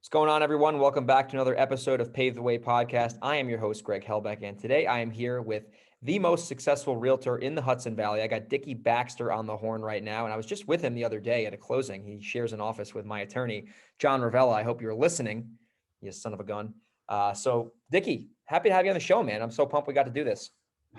What's going on, everyone? Welcome back to another episode of Pave the Way Podcast. I am your host, Greg Helbeck, and today I am here with the most successful realtor in the Hudson Valley. I got Dickie Baxter on the horn right now, and I was just with him the other day at a closing. He shares an office with my attorney, John Ravella. I hope you're listening, you son of a gun. So, Dickie, happy to have you on the show, man. I'm so pumped we got to do this.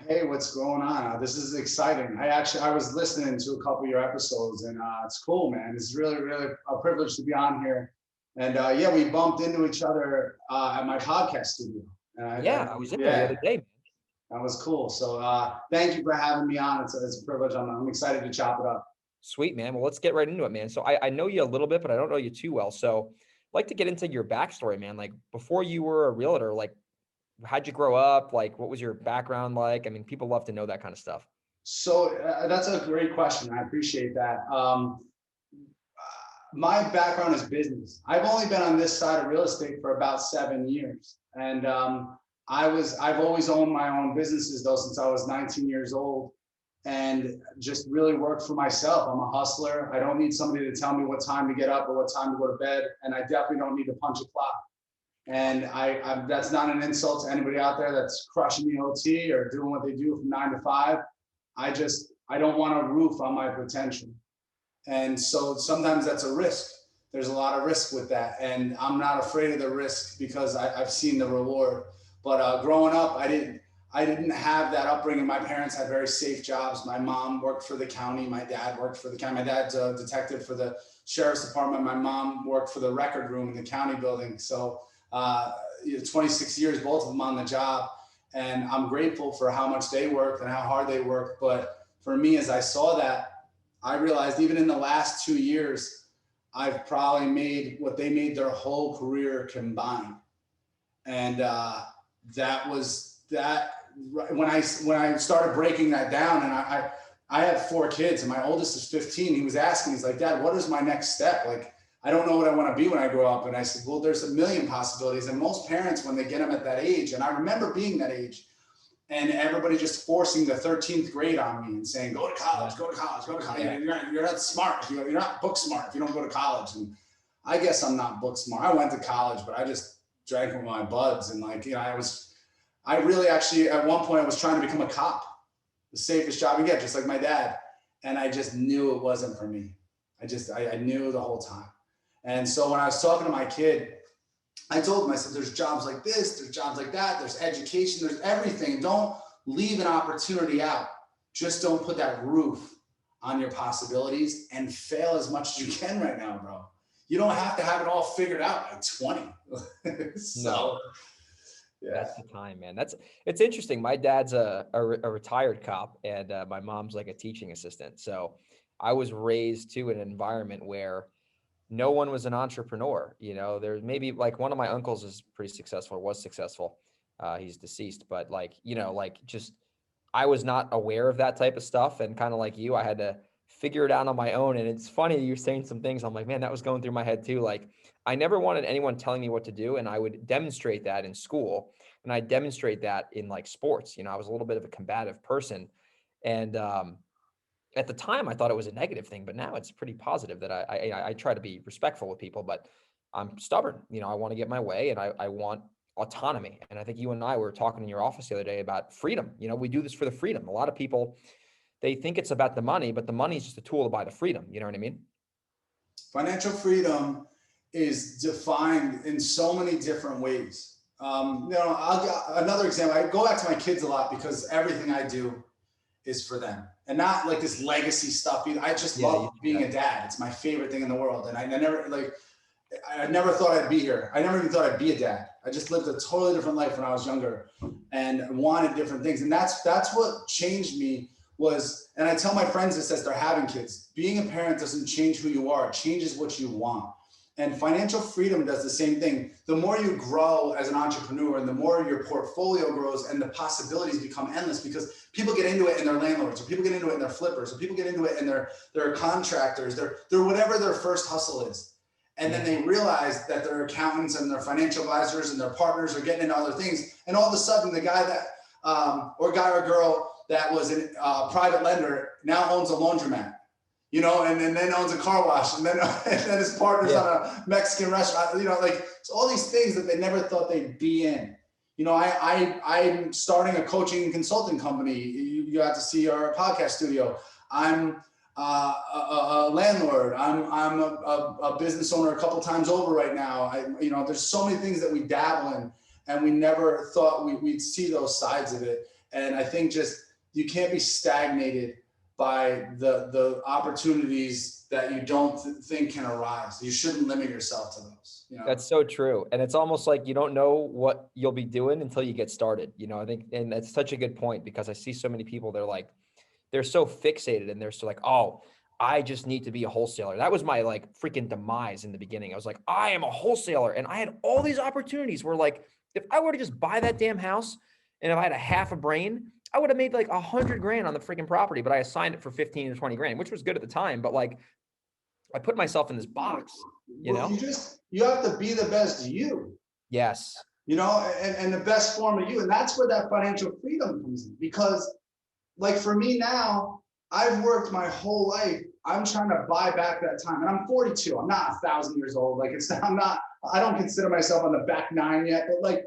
Hey, what's going on? This is exciting. I was listening to a couple of your episodes, and it's cool, man. It's really a privilege to be on here. And yeah, we bumped into each other at my podcast studio. I was in there the other day, man. That was cool. So thank you for having me on. It's a privilege. I'm excited to chop it up. Sweet, man. Well, let's get right into it, man. So I know you a little bit, but I don't know you too well. So I'd like to get into your backstory, man. Like before you were a realtor, like how'd you grow up? Like what was your background like? I mean, people love to know that kind of stuff. So that's a great question. I appreciate that. My background is business. I've only been on this side of real estate for about 7 years. And I've always owned my own businesses though, since I was 19 years old, and just really worked for myself. I'm a hustler. I don't need somebody to tell me what time to get up or what time to go to bed. And I definitely don't need to punch a clock. And I that's not an insult to anybody out there that's crushing the OT or doing what they do from 9 to 5. I don't want a roof on my potential. And so sometimes that's a risk. There's a lot of risk with that. And I'm not afraid of the risk because I've seen the reward. But growing up, I didn't have that upbringing. My parents had very safe jobs. My mom worked for the county. My dad worked for the county. My dad's a detective for the sheriff's department. My mom worked for the record room in the county building. So 26 years, both of them on the job. And I'm grateful for how much they worked and how hard they worked. But for me, as I saw that, I realized even in the last 2 years, I've probably made what they made their whole career combined. And that was that when I started breaking that down, and I have 4 kids and my oldest is 15. He was asking, he's like, Dad, what is my next step? Like, I don't know what I want to be when I grow up. And I said, well, there's a million possibilities. And most parents, when they get them at that age, and I remember being that age, and everybody just forcing the 13th grade on me and saying, go to college, go to college, go to college. Yeah. You're not smart. You're not book smart if you don't go to college. And I guess I'm not book smart. I went to college, but I just drank with my buds. And I really actually, at one point I was trying to become a cop, the safest job you get, just like my dad. And I just knew it wasn't for me. I knew the whole time. And so when I was talking to my kid, I told him, I said, there's jobs like this, there's jobs like that, there's education, there's everything. Don't leave an opportunity out. Just don't put that roof on your possibilities and fail as much as you can right now, bro. You don't have to have it all figured out at 20. So, yeah. That's the time, man. It's interesting. My dad's a retired cop, and my mom's like a teaching assistant. So I was raised to an environment where no one was an entrepreneur. You know, there's maybe like one of my uncles is pretty successful, or was successful. He's deceased, but like, you know, like just, I was not aware of that type of stuff. And kind of like you, I had to figure it out on my own. And it's funny, you're saying some things. I'm like, man, that was going through my head too. Like I never wanted anyone telling me what to do. And I would demonstrate that in school, and I demonstrate that in like sports. You know, I was a little bit of a combative person. And, at the time, I thought it was a negative thing, but now it's pretty positive that I try to be respectful with people, but I'm stubborn. You know, I want to get my way, and I want autonomy. And I think you and I were talking in your office the other day about freedom. You know, we do this for the freedom. A lot of people, they think it's about the money, but the money is just a tool to buy the freedom. You know what I mean? Financial freedom is defined in so many different ways. Another example, I go back to my kids a lot because everything I do is for them, and not like this legacy stuff. I just love being a dad. It's my favorite thing in the world. And I never thought I'd be here. I never even thought I'd be a dad. I just lived a totally different life when I was younger and wanted different things. And that's what changed me was, and I tell my friends this as they're having kids, being a parent doesn't change who you are. It changes what you want. And financial freedom does the same thing. The more you grow as an entrepreneur and the more your portfolio grows and the possibilities become endless, because people get into it and they're landlords, or people get into it and they're flippers, or people get into it and they're contractors, they're whatever their first hustle is. And then they realize that their accountants and their financial advisors and their partners are getting into other things. And all of a sudden the guy or girl that was a private lender now owns a laundromat. You know, and then owns a car wash, and then his partner's on a Mexican restaurant. You know, like it's all these things that they never thought they'd be in. You know, I'm starting a coaching and consulting company. You got to see our podcast studio. I'm a landlord. I'm a business owner a couple times over right now. There's so many things that we dabble in, and we never thought we'd see those sides of it. And I think just you can't be stagnated by the opportunities that you don't think can arise. You shouldn't limit yourself to those. You know? That's so true. And it's almost like you don't know what you'll be doing until you get started. You know, I think, and that's such a good point, because I see so many people, they're so fixated and they're so like, oh, I just need to be a wholesaler. That was my like freaking demise in the beginning. I was like, I am a wholesaler. And I had all these opportunities where like, if I were to just buy that damn house and if I had a half a brain, I would have made like $100,000 on the freaking property, but I assigned it for 15 to 20 grand, which was good at the time. But like, I put myself in this box, you know? You have to be the best you. Yes. You know, and the best form of you. And that's where that financial freedom comes in. Because like for me now, I've worked my whole life. I'm trying to buy back that time. And I'm 42. I'm not 1,000 years old. Like I don't consider myself on the back nine yet, but like,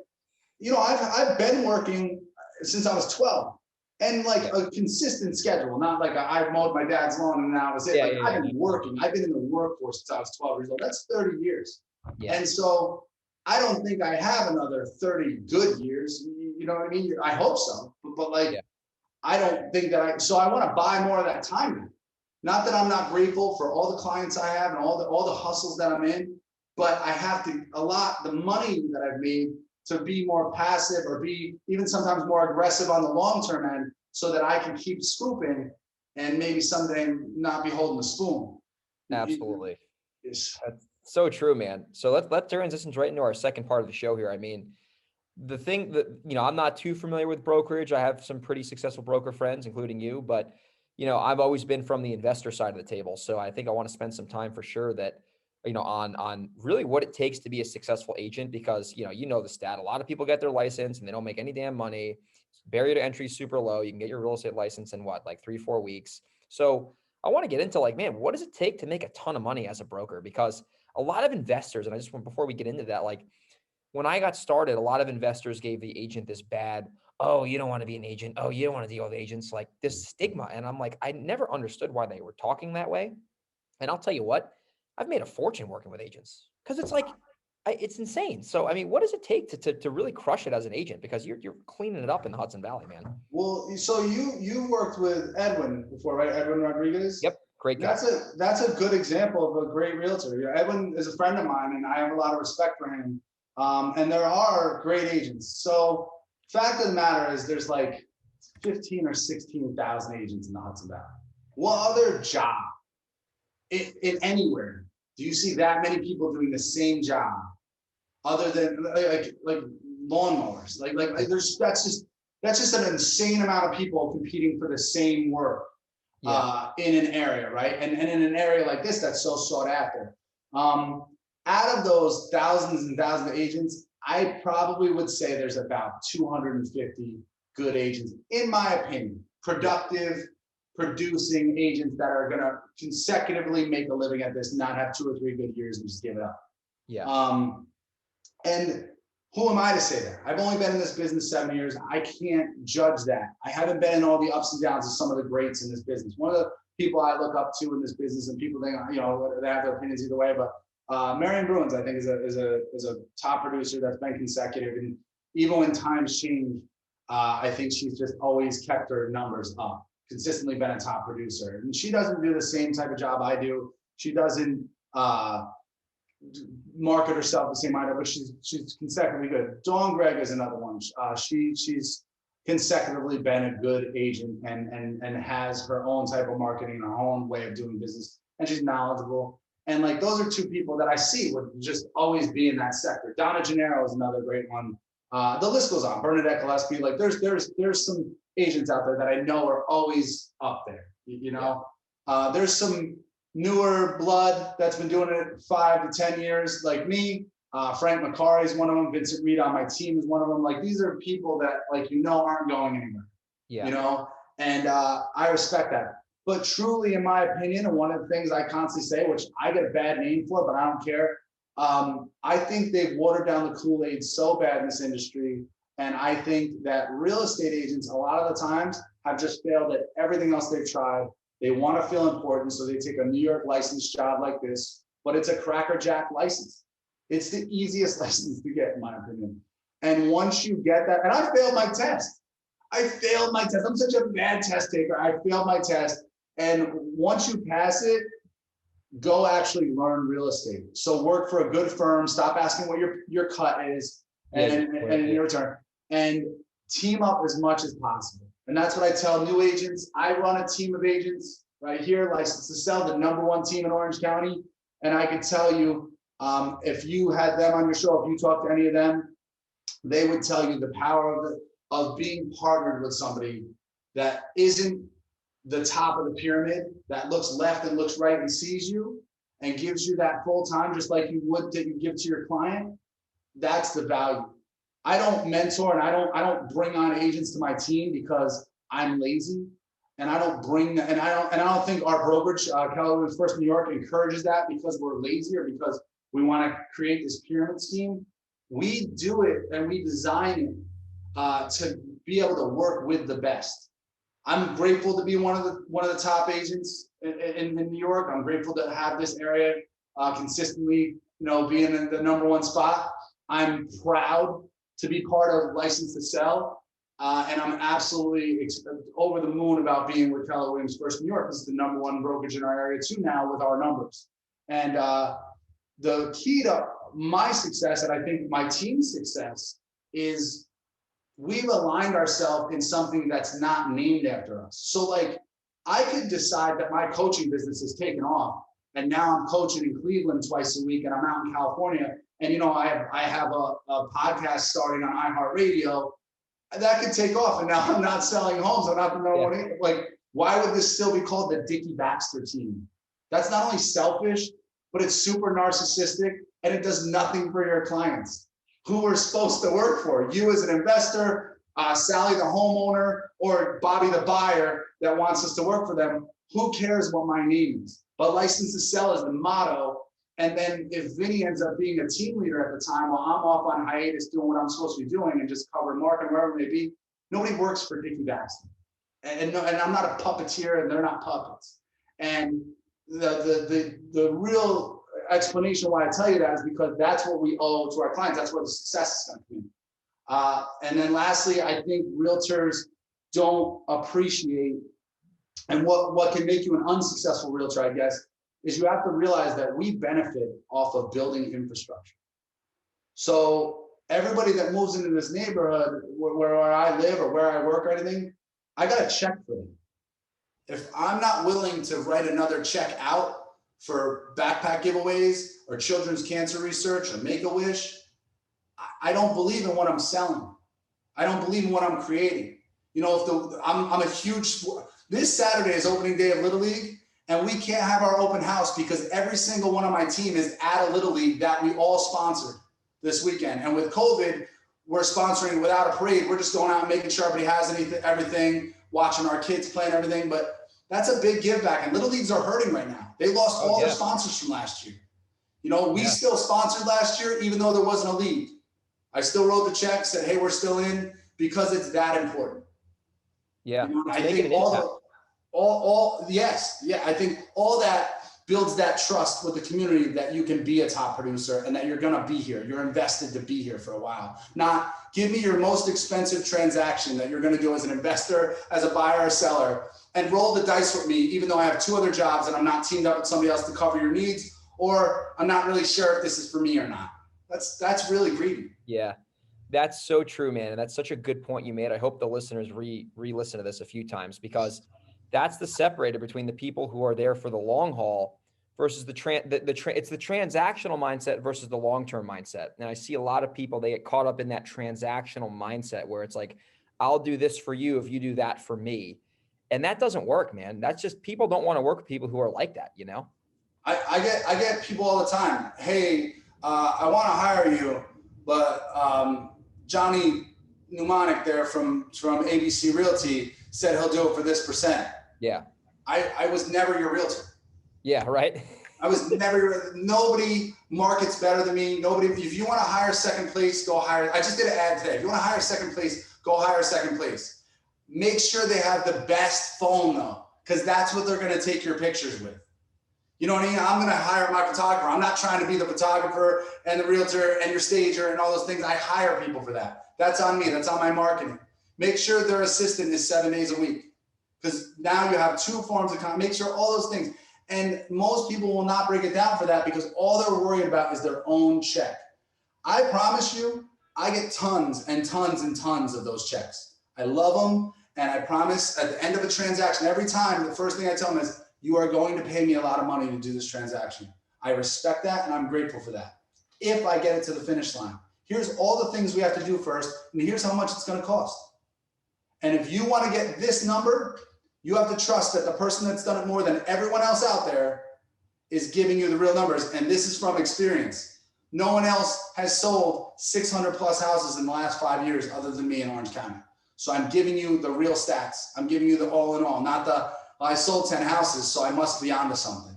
you know, I've been working since I was 12. And like a consistent schedule, not like I mowed my dad's lawn and that was it. I've been working. I've been in the workforce since I was 12 years old. That's 30 years. Yeah. And so I don't think I have another 30 good years. You know what I mean? I hope so. But like, I don't think that so I want to buy more of that time now. Not that I'm not grateful for all the clients I have and all the hustles that I'm in, but I have to the money that I've made to be more passive or be even sometimes more aggressive on the long-term end so that I can keep scooping and maybe someday not be holding the spoon. Absolutely. That's so true, man. So let's transition right into our second part of the show here. I mean, the thing that, you know, I'm not too familiar with brokerage. I have some pretty successful broker friends, including you, but, you know, I've always been from the investor side of the table. So I think I want to spend some time for sure that, you know, on really what it takes to be a successful agent, because, you know the stat, a lot of people get their license and they don't make any damn money. Barrier to entry is super low. You can get your real estate license in like 3-4 weeks. So I want to get into like, man, what does it take to make a ton of money as a broker? Because a lot of investors, and I just want, before we get into that, like when I got started, a lot of investors gave the agent this bad, oh, you don't want to be an agent. Oh, you don't want to deal with agents, like this stigma. And I'm like, I never understood why they were talking that way. And I'll tell you what, I've made a fortune working with agents because it's like, it's insane. So, I mean, what does it take to really crush it as an agent? Because you're cleaning it up in the Hudson Valley, man. Well, so you worked with Edwin before, right? Edwin Rodriguez? Yep. Great guy. That's a good example of a great realtor. You know, Edwin is a friend of mine and I have a lot of respect for him. And there are great agents. So fact of the matter is there's like 15 or 16,000 agents in the Hudson Valley. What other job in anywhere do you see that many people doing the same job other than like lawnmowers? Like that's just an insane amount of people competing for the same work in an area, right? And in an area like this that's so sought after. Out of those thousands and thousands of agents, I probably would say there's about 250 good agents, in my opinion, productive, producing agents that are going to consecutively make a living at this, not have 2 or 3 good years and just give it up. Yeah. And who am I to say that? I've only been in this business 7 years. I can't judge that. I haven't been in all the ups and downs of some of the greats in this business. One of the people I look up to in this business, and people think, you know, they have their opinions either way, but Marion Bruins, I think, is a top producer that's been consecutive, and even when times change, I think she's just always kept her numbers up, consistently been a top producer. And she doesn't do the same type of job I do. She doesn't market herself the same either, but she's consecutively good. Dawn Gregg is another one. She's consecutively been a good agent and has her own type of marketing, her own way of doing business, and she's knowledgeable. And like those are two people that I see would just always be in that sector. Donna Gennaro is another great one. The list goes on. Bernadette Gillespie. Like there's some agents out there that I know are always up there. You know, there's some newer blood that's been doing it 5 to 10 years, like me. Frank McCary is one of them. Vincent Reed on my team is one of them. Like these are people that aren't going anywhere. Yeah. You know, and I respect that. But truly, in my opinion, and one of the things I constantly say, which I get a bad name for, but I don't care, I think they've watered down the Kool-Aid so bad in this industry. And I think that real estate agents, a lot of the times, have just failed at everything else they've tried. They want to feel important, so they take a New York licensed job like this, but it's a crackerjack license. It's the easiest license to get, in my opinion. And once you get that, and I failed my test. I'm such a bad test taker. I failed my test. And once you pass it, go actually learn real estate. So work for a good firm, stop asking what your cut is and in your return, and team up as much as possible. And that's what I tell new agents. I run a team of agents right here, licensed to sell, the #1 team in Orange County. And I can tell you, if you had them on your show, if you talk to any of them, they would tell you the power of being partnered with somebody that isn't the top of the pyramid, that looks left and looks right and sees you and gives you that full time, just like you would that you give to your client. That's the value. I don't mentor and I don't bring on agents to my team because I'm lazy, and I don't think our brokerage, Keller Williams First New York, encourages that because we're lazy or because we want to create this pyramid scheme. We do it and we design it to be able to work with the best. I'm grateful to be one of the top agents in New York. I'm grateful to have this area consistently, being in the #1 spot. I'm proud to be part of Licensed to Sell, and I'm absolutely over the moon about being with Keller Williams First New York. This is the #1 brokerage in our area too now with our numbers. And the key to my success, and I think my team's success, is we've aligned ourselves in something that's not named after us. So like, I could decide that my coaching business is taken off, and now I'm coaching in Cleveland twice a week, and I'm out in California, and I have a podcast starting on iHeartRadio that could take off, and now I'm not selling homes. I'm not the #1. Like, why would this still be called the Dickie Baxter team? That's not only selfish, but it's super narcissistic, and it does nothing for your clients who we're supposed to work for. You as an investor, Sally the homeowner, or Bobby the buyer that wants us to work for them. Who cares what my name is? But License to Sell is the motto. And then if Vinny ends up being a team leader at the time while I'm off on hiatus doing what I'm supposed to be doing and just covering market wherever it may be, nobody works for Dickie Baxter. And I'm not a puppeteer, and they're not puppets. And the real explanation why I tell you that is because that's what we owe to our clients. That's where the success is going to be. And then lastly, I think realtors don't appreciate, and what can make you an unsuccessful realtor, I guess, is you have to realize that we benefit off of building infrastructure. So everybody that moves into this neighborhood where I live or where I work or anything, I got to check for them. If I'm not willing to write another check out for backpack giveaways or children's cancer research or Make-A-Wish, I don't believe in what I'm selling. I don't believe in what I'm creating. I'm a huge, this Saturday is opening day of Little League, and we can't have our open house because every single one of my team is at a Little League that we all sponsored this weekend. And with COVID, we're sponsoring without a parade. We're just going out and making sure everybody has everything, watching our kids play and everything. But that's a big give back. And Little Leagues are hurting right now. They lost all their sponsors from last year. We still sponsored last year, even though there wasn't a league. I still wrote the check, said, hey, we're still in, because it's that important. Yeah. I think I think all that builds that trust with the community that you can be a top producer and that you're going to be here. You're invested to be here for a while. Not give me your most expensive transaction that you're going to do as an investor, as a buyer or seller, and roll the dice with me, even though I have 2 other jobs and I'm not teamed up with somebody else to cover your needs, or I'm not really sure if this is for me or not. That's really greedy. Yeah, that's so true, man. And that's such a good point you made. I hope the listeners re-listen to this a few times, because that's the separator between the people who are there for the long haul versus it's the transactional mindset versus the long-term mindset. And I see a lot of people, they get caught up in that transactional mindset where it's like, I'll do this for you if you do that for me. And that doesn't work, man. That's just, people don't want to work with people who are like that, I get people all the time. Hey, I want to hire you, but Johnny Mnemonic there from ABC Realty said he'll do it for this percent. Yeah. I was never your realtor. Yeah, right. I was never, nobody markets better than me. Nobody, if you want to hire second place, go hire. I just did an ad today. If you want to hire second place, go hire second place. Make sure they have the best phone though, because that's what they're going to take your pictures with. You know what I mean? I'm going to hire my photographer. I'm not trying to be the photographer and the realtor and your stager and all those things. I hire people for that. That's on me. That's on my marketing. Make sure their assistant is 7 days a week, because now you have two forms of content. Make sure all those things. And most people will not break it down for that because all they're worried about is their own check. I promise you, I get tons and tons and tons of those checks. I love them. And I promise at the end of a transaction, every time, the first thing I tell them is, you are going to pay me a lot of money to do this transaction. I respect that and I'm grateful for that. If I get it to the finish line, here's all the things we have to do first, and here's how much it's going to cost. And if you want to get this number, you have to trust that the person that's done it more than everyone else out there is giving you the real numbers. And this is from experience. No one else has sold 600 plus houses in the last 5 years other than me in Orange County. So I'm giving you the real stats. I'm giving you the all in all, not the, I sold 10 houses, so I must be onto something.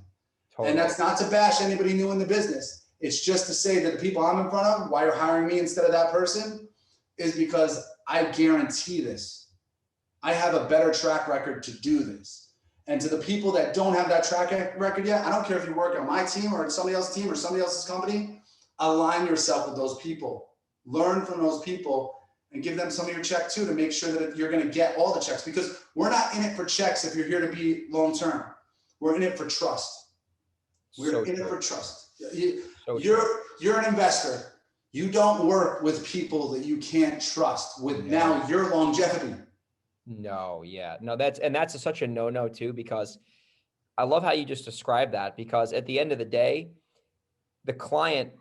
Totally. And that's not to bash anybody new in the business. It's just to say that the people I'm in front of, why you're hiring me instead of that person, is because I guarantee this. I have a better track record to do this. And to the people that don't have that track record yet, I don't care if you work on my team or somebody else's team or somebody else's company, align yourself with those people. Learn from those people and give them some of your check too, to make sure that you're going to get all the checks, because we're not in it for checks if you're here to be long-term. We're in it for trust. We're in it for trust. You're an investor. You don't work with people that you can't trust with now your longevity. No, yeah. No, that's such a no-no too, because I love how you just described that, because at the end of the day, the client,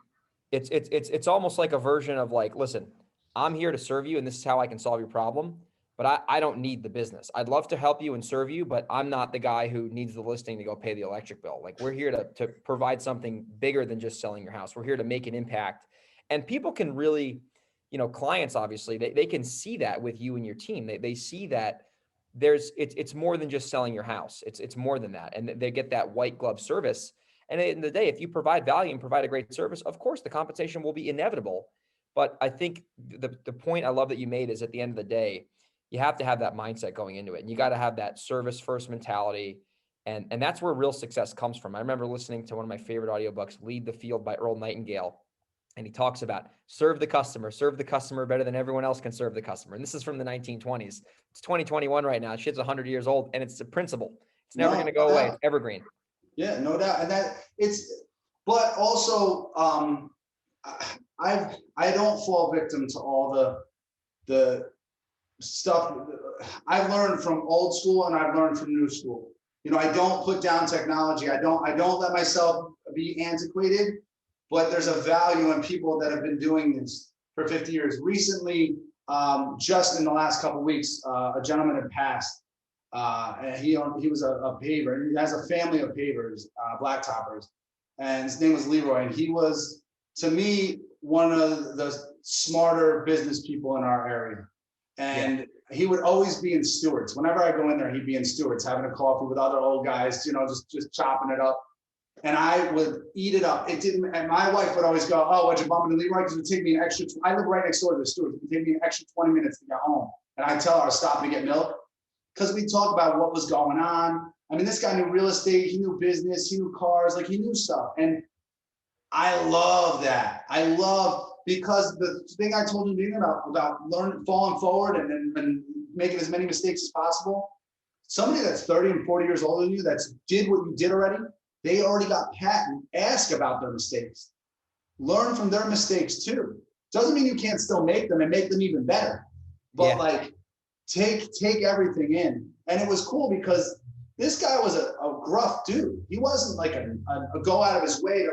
it's almost like a version of like, listen, I'm here to serve you and this is how I can solve your problem, but I don't need the business. I'd love to help you and serve you, but I'm not the guy who needs the listing to go pay the electric bill. Like, we're here to provide something bigger than just selling your house. We're here to make an impact. And people can really, clients, obviously, they can see that with you and your team. They see that it's more than just selling your house. It's more than that. And they get that white glove service. And at the end of the day, if you provide value and provide a great service, of course, the compensation will be inevitable. But I think the point I love that you made is, at the end of the day, you have to have that mindset going into it. And you got to have that service first mentality. And that's where real success comes from. I remember listening to one of my favorite audiobooks, Lead the Field by Earl Nightingale. And he talks about serve the customer better than everyone else can serve the customer. And this is from the 1920s. It's 2021 right now. Shit's 100 years old, and it's a principle. It's never going to go away. It's evergreen. Yeah, no doubt. And but also, I don't fall victim to all the stuff. I've learned from old school and I've learned from new school. I don't put down technology. I don't let myself be antiquated, but there's a value in people that have been doing this for 50 years. Recently, just in the last couple of weeks, a gentleman had passed. And he was a paver, and he has a family of pavers, blacktoppers, and his name was Leroy. And he was, to me, one of the smarter business people in our area. And he would always be in Stewart's. Whenever I go in there, he'd be in Stewart's having a coffee with other old guys, just chopping it up. And I would eat it up. It didn't, and my wife would always go, "Oh, what'd you bump into Leroy?" Because it would take me an extra, I live right next door to the Stewart's. It would take me an extra 20 minutes to get home. And I'd tell her I was stopping to get milk, because we talk about what was going on. I mean, this guy knew real estate, he knew business, he knew cars, like he knew stuff. And I love that. Because the thing I told you about learning, falling forward and making as many mistakes as possible. Somebody that's 30 and 40 years older than you, that's did what you did already, they already got patent. Ask about their mistakes. Learn from their mistakes too. Doesn't mean you can't still make them and make them even better. But take everything in. And it was cool because this guy was a gruff dude. He wasn't like a go out of his way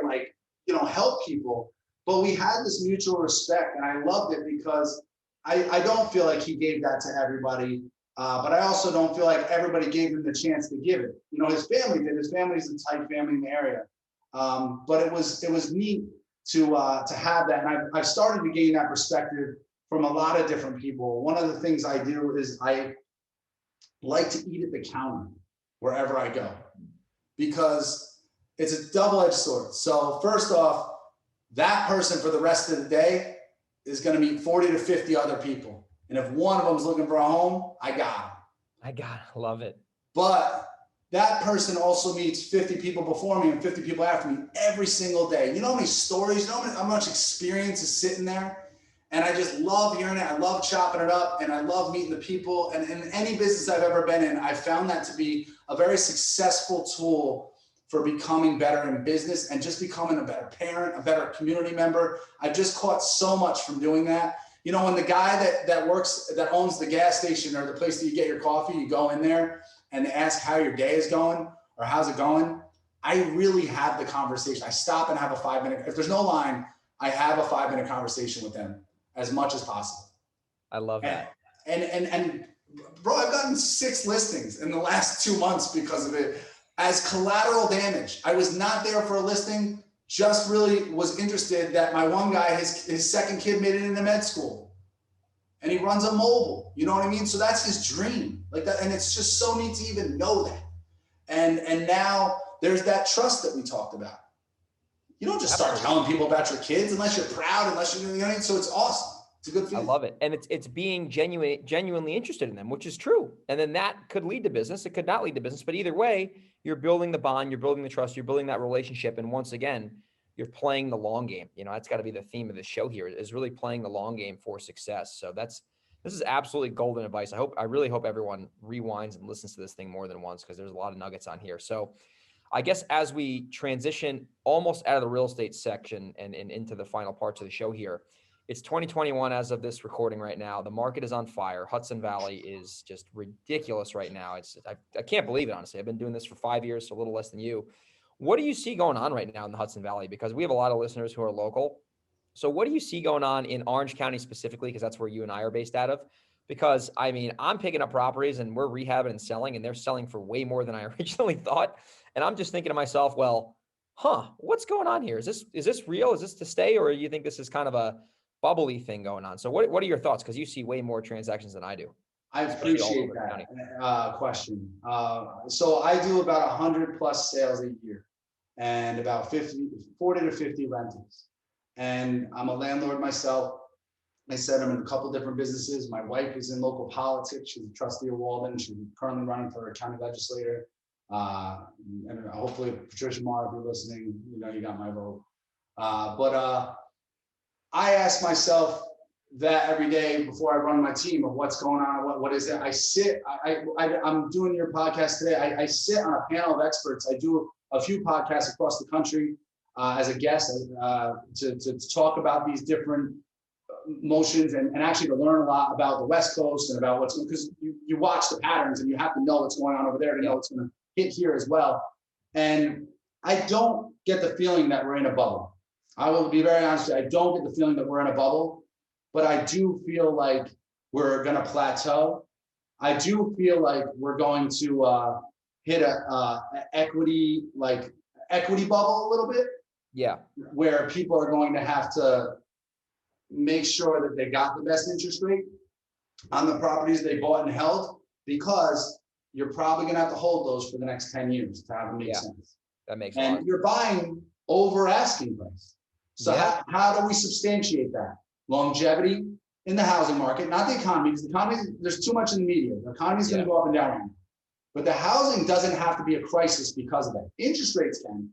to help people. But we had this mutual respect, and I loved it because I don't feel like he gave that to everybody, but I also don't feel like everybody gave him the chance to give it. His family did. His family's a tight family in the area, but it was neat to have that, and I've started to gain that perspective from a lot of different people. One of the things I do is I like to eat at the counter wherever I go, because it's a double-edged sword. So first off, that person for the rest of the day is going to meet 40 to 50 other people. And if one of them is looking for a home, I got love it. But that person also meets 50 people before me and 50 people after me every single day. You know how many stories, you know how much experience is sitting there? And I just love hearing it. I love chopping it up, and I love meeting the people. And in any business I've ever been in, I found that to be a very successful tool for becoming better in business and just becoming a better parent, a better community member. I've just caught so much from doing that. You know, when the guy that owns the gas station or the place that you get your coffee, you go in there and they ask how your day is going or how's it going, I really have the conversation. I stop and have a 5-minute, if there's no line, I have a 5-minute conversation with them as much as possible. I love that. And bro, I've gotten 6 listings in the last 2 months because of it as collateral damage. I was not there for a listing, just really was interested that my one guy, his second kid made it into med school and he runs a mobile, you know what I mean? So that's his dream like that. And it's just so neat to even know that. And now there's that trust that we talked about. You don't just start telling people about your kids unless you're proud, unless you're, you know what I mean? So it's awesome. It's a good feeling. I love it. And it's being genuinely interested in them, which is true. And then that could lead to business. It could not lead to business, but either way, you're building the bond, you're building the trust, you're building that relationship. And once again, you're playing the long game. You know, that's got to be the theme of the show here, is really playing the long game for success. So this is absolutely golden advice. I really hope everyone rewinds and listens to this thing more than once, because there's a lot of nuggets on here. So I guess as we transition almost out of the real estate section and into the final parts of the show here, it's 2021 as of this recording right now. The market is on fire. Hudson Valley is just ridiculous right now. I can't believe it, honestly. I've been doing this for 5 years, so a little less than you. What do you see going on right now in the Hudson Valley? Because we have a lot of listeners who are local. So what do you see going on in Orange County specifically? Because that's where you and I are based out of. Because, I mean, I'm picking up properties and we're rehabbing and selling, and they're selling for way more than I originally thought. And I'm just thinking to myself, well, what's going on here? Is this real? Is this to stay? Or do you think this is kind of a bubbly thing going on? So what are your thoughts? Because you see way more transactions than I do. I appreciate that question. So I do about 100 plus sales a year and about 40 to 50 rentals. And I'm a landlord myself. I said I'm in a couple different businesses. My wife is in local politics. She's a trustee of Walden. She's currently running for a county legislator. And hopefully, Patricia Marr, if you're listening, you know you got my vote. But I ask myself that every day before I run my team of what's going on, what is it? I'm doing your podcast today. I sit on a panel of experts. I do a few podcasts across the country as a guest to talk about these different motions and actually to learn a lot about the West Coast and about what's going, because you watch the patterns and you have to know what's going on over there to know what's going to hit here as well. And I don't get the feeling that we're in a bubble. I will be very honest with you. I don't get the feeling that we're in a bubble, but I do feel like we're going to plateau. I do feel like we're going to hit a equity bubble a little bit. Yeah. Where people are going to have to make sure that they got the best interest rate on the properties they bought and held, because you're probably going to have to hold those for the next 10 years to have them make sense. That makes sense. And you're buying over asking price. So how do we substantiate that? Longevity in the housing market, not the economy, because the economy, there's too much in the media. The economy is going to go up and down right now. But the housing doesn't have to be a crisis because of that. Interest rates can,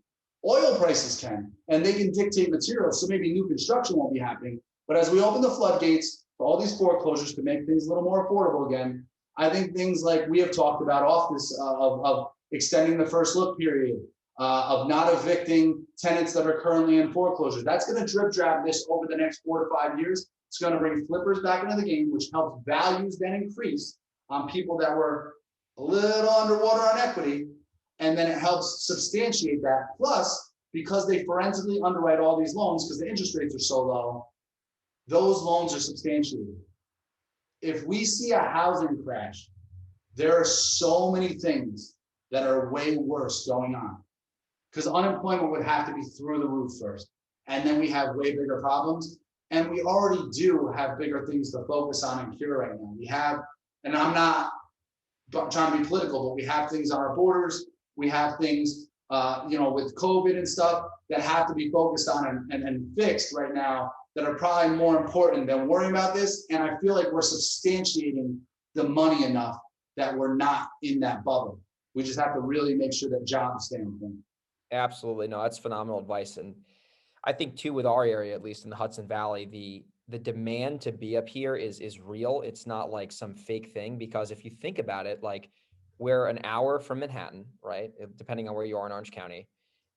oil prices can, and they can dictate materials. So maybe new construction won't be happening. But as we open the floodgates for all these foreclosures to make things a little more affordable again, I think things like we have talked about off this of extending the first look period, of not evicting tenants that are currently in foreclosure. That's going to drip drab this over the next 4 to 5 years. It's going to bring flippers back into the game, which helps values then increase on people that were a little underwater on equity. And then it helps substantiate that. Plus, because they forensically underwrite all these loans because the interest rates are so low, those loans are substantiated. If we see a housing crash, there are so many things that are way worse going on, because unemployment would have to be through the roof first. And then we have way bigger problems. And we already do have bigger things to focus on and cure right now. We have, and I'm not trying to be political, but we have things on our borders. We have things with COVID and stuff that have to be focused on and fixed right now that are probably more important than worrying about this. And I feel like we're substantiating the money enough that we're not in that bubble. We just have to really make sure that jobs stay on point. Absolutely. No, that's phenomenal advice. And I think too, with our area, at least in the Hudson Valley, the demand to be up here is real. It's not like some fake thing, because if you think about it, like we're an hour from Manhattan, right? Depending on where you are in Orange County.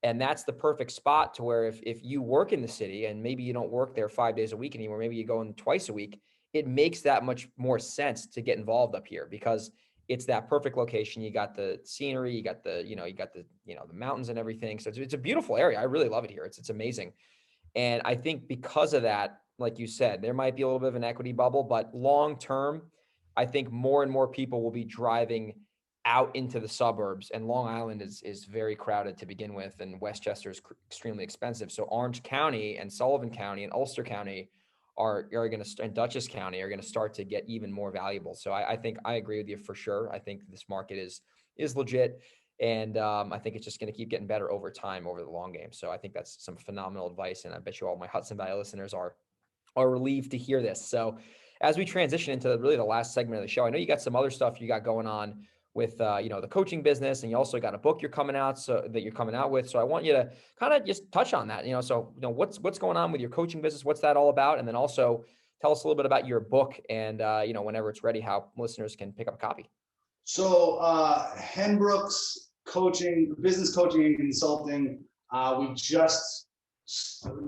And that's the perfect spot to where if you work in the city and maybe you don't work there 5 days a week anymore, maybe you go in twice a week, it makes that much more sense to get involved up here because it's that perfect location. You got the scenery, you got the mountains and everything. So it's a beautiful area. I really love it here. It's amazing. And I think because of that, like you said, there might be a little bit of an equity bubble, but long term, I think more and more people will be driving out into the suburbs, and Long Island is very crowded to begin with, and Westchester is extremely expensive. So Orange County and Sullivan County and Ulster County are going to, and Dutchess County are going to start to get even more valuable. So I think I agree with you for sure. I think this market is legit. And I think it's just going to keep getting better over time, over the long game. So I think that's some phenomenal advice. And I bet you all my Hudson Valley listeners are relieved to hear this. So as we transition into really the last segment of the show, I know you got some other stuff you got going on with, the coaching business, and you also got a book you're coming out with. So I want you to kind of just touch on that, what's going on with your coaching business, what's that all about? And then also tell us a little bit about your book and, whenever it's ready, how listeners can pick up a copy. So Henbrook's business coaching and consulting, we just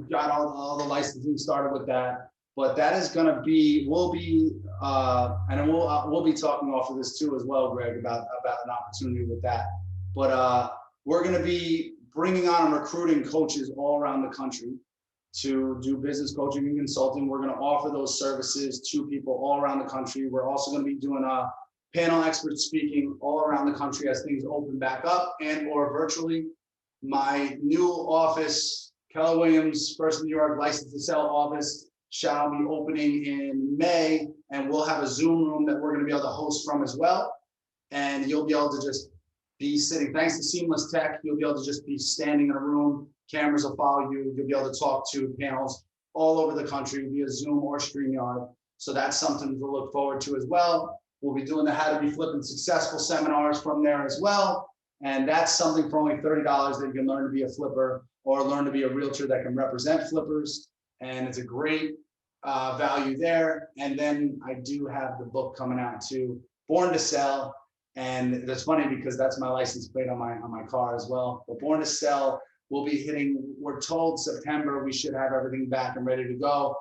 got all the licensing started with that, but that is going to be, we'll be talking off of this too as well, Greg, about an opportunity with that. But we're going to be bringing on and recruiting coaches all around the country to do business coaching and consulting. We're going to offer those services to people all around the country. We're also going to be doing panel experts speaking all around the country as things open back up and or virtually. My new office, Keller Williams, First New York License to Sell office, shall be opening in May, and we'll have a Zoom room that we're going to be able to host from as well. And you'll be able to just be sitting, thanks to Seamless Tech, you'll be able to just be standing in a room. Cameras will follow you. You'll be able to talk to panels all over the country via Zoom or StreamYard. So that's something to look forward to as well. We'll be doing the How to Be Flipping Successful seminars from there as well. And that's something for only $30 that you can learn to be a flipper or learn to be a realtor that can represent flippers. And it's a great value there. And then I do have the book coming out too, Born to Sell. And that's funny because that's my license plate on my car as well. But Born to Sell will be hitting, we're told September, we should have everything back and ready to go.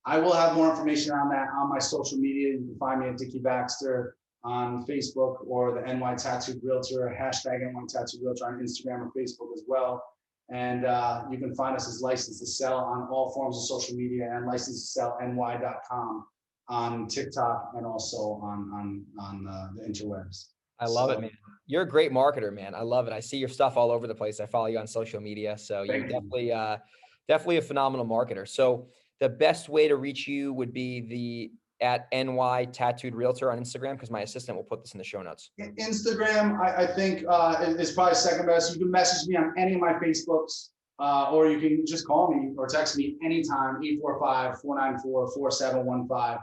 I will have more information on that on my social media. You can find me at Dickie Baxter on Facebook or the NY Tattooed Realtor, hashtag NY Tattooed Realtor on Instagram or Facebook as well. And you can find us as License to Sell on all forms of social media and licensed2sellny.com on TikTok and also on the interwebs. I love it, man. You're a great marketer, man. I love it. I see your stuff all over the place. I follow you on social media. So you're definitely a phenomenal marketer. So the best way to reach you would be at NY Tattooed Realtor on Instagram, because my assistant will put this in the show notes. Instagram, I think is probably second best. You can message me on any of my Facebooks, or you can just call me or text me anytime, 845-494-4715.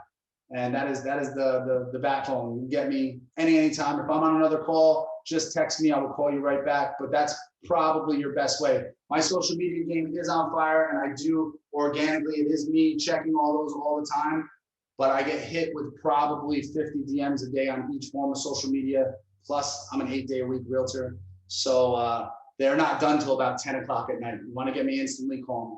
And that is the backbone. You can get me anytime. If I'm on another call, just text me. I will call you right back. But that's probably your best way. My social media game is on fire, and I do organically. It is me checking all those all the time. But I get hit with probably 50 DMs a day on each form of social media. Plus, I'm an 8-day-a-week realtor. So they're not done till about 10 o'clock at night. You want to get me instantly, call me.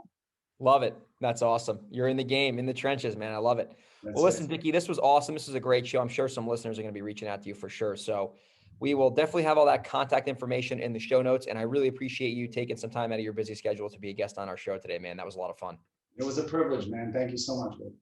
Love it. That's awesome. You're in the game, in the trenches, man. I love it. Well, listen, Dickie, this was awesome. This is a great show. I'm sure some listeners are going to be reaching out to you for sure. So we will definitely have all that contact information in the show notes. And I really appreciate you taking some time out of your busy schedule to be a guest on our show today, man. That was a lot of fun. It was a privilege, man. Thank you so much, babe.